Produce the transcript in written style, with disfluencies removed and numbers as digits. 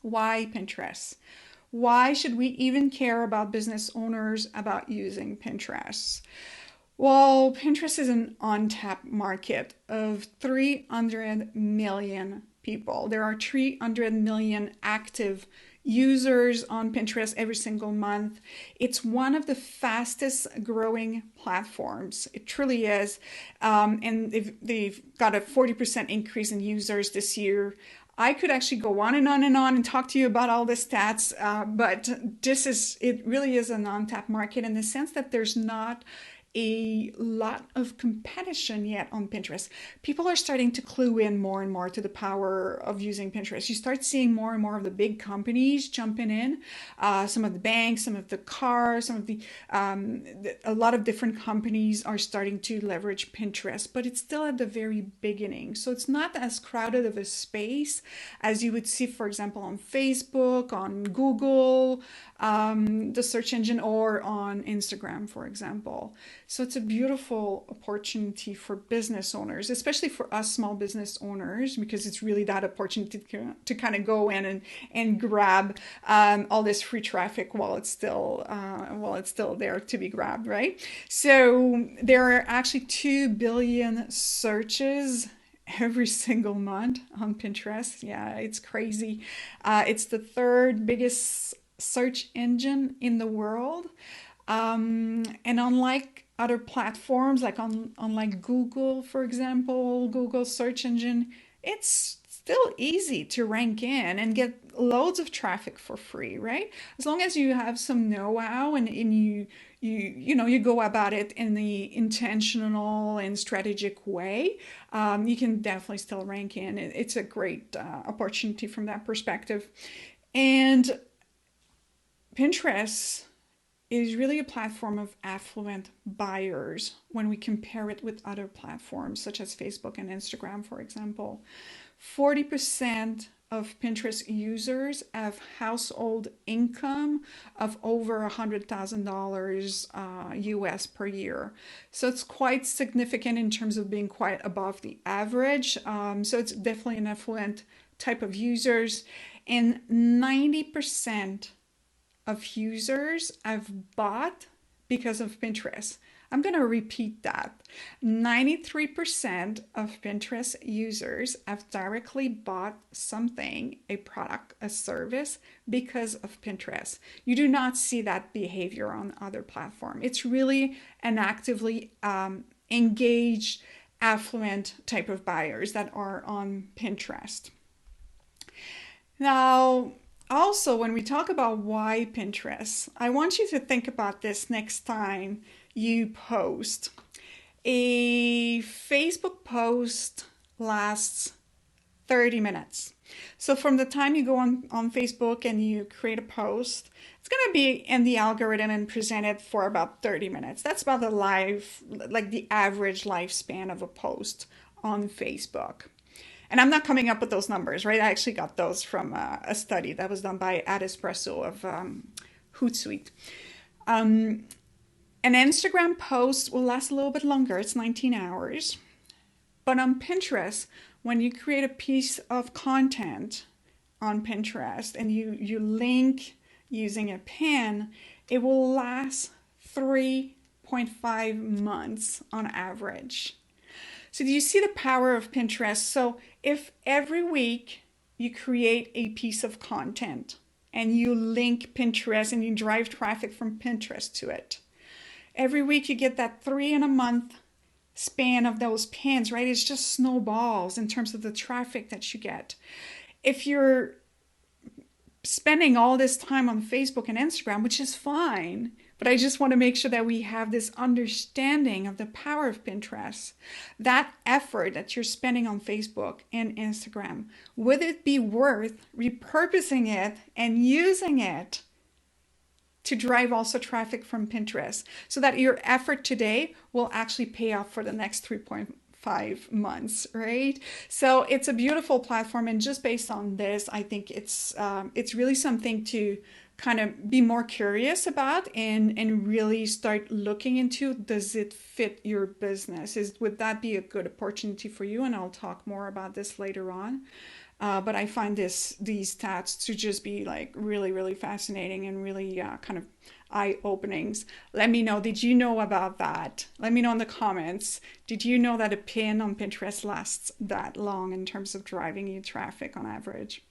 Why Pinterest? Why should we even care about business owners about using Pinterest? Well, Pinterest is an untapped market of 300 million people. There are 300 million active users on Pinterest every single month. It's one of the fastest growing platforms. It truly is. And they've got a 40% increase in users this year. I could actually go on and on and on and talk to you about all the stats, but it really is an untapped market in the sense that there's not a lot of competition yet on Pinterest. People are starting to clue in more and more to the power of using Pinterest. You start seeing more and more of the big companies jumping in, some of the banks, some of the cars, a lot of different companies are starting to leverage Pinterest, but it's still at the very beginning. So it's not as crowded of a space as you would see, for example, on Facebook, on Google, the search engine, or on Instagram, for example. So it's a beautiful opportunity for business owners, especially for us small business owners, because it's really that opportunity to kind of go in and grab all this free traffic while it's still there to be grabbed, right? So there are actually 2 billion searches every single month on Pinterest. Yeah, it's crazy. It's the third biggest search engine in the world. And unlike other platforms, unlike Google, for example, Google search engine, it's still easy to rank in and get loads of traffic for free, right? As long as you have some know-how and you go about it in the intentional and strategic way, you can definitely still rank in. It's a great opportunity from that perspective. And Pinterest is really a platform of affluent buyers when we compare it with other platforms such as Facebook and Instagram, for example. 40% of Pinterest users have household income of over $100,000 US per year. So it's quite significant in terms of being quite above the average. So it's definitely an affluent type of users. And 90% of users have bought because of Pinterest. I'm going to repeat that. 93% of Pinterest users have directly bought something, a product, a service, because of Pinterest. You do not see that behavior on other platforms. It's really an actively engaged, affluent type of buyers that are on Pinterest. Now, also, when we talk about why Pinterest, I want you to think about this next time you post. A Facebook post lasts 30 minutes. So from the time you go on Facebook and you create a post, it's going to be in the algorithm and presented for about 30 minutes. That's about the average lifespan of a post on Facebook. And I'm not coming up with those numbers, right? I actually got those from a study that was done by Espresso of Hootsuite. An Instagram post will last a little bit longer. It's 19 hours. But on Pinterest, when you create a piece of content on Pinterest and you link using a pin, it will last 3.5 months on average. So do you see the power of Pinterest? So if every week you create a piece of content and you link Pinterest and you drive traffic from Pinterest to it, every week you get that 3 in a month span of those pins, right? It's just snowballs in terms of the traffic that you get. If you're spending all this time on Facebook and Instagram, which is fine, but I just want to make sure that we have this understanding of the power of Pinterest. That effort that you're spending on Facebook and Instagram, would it be worth repurposing it and using it to drive also traffic from Pinterest so that your effort today will actually pay off for the next 3.5 months, right? So it's a beautiful platform, and just based on this, I think it's really something to kind of be more curious about and really start looking into. Does it fit your business? Would that be a good opportunity for you? And I'll talk more about this later on. But I find these stats to just be like really, really fascinating and really kind of eye openings. Let me know. Did you know about that? Let me know in the comments. Did you know that a pin on Pinterest lasts that long in terms of driving you traffic on average?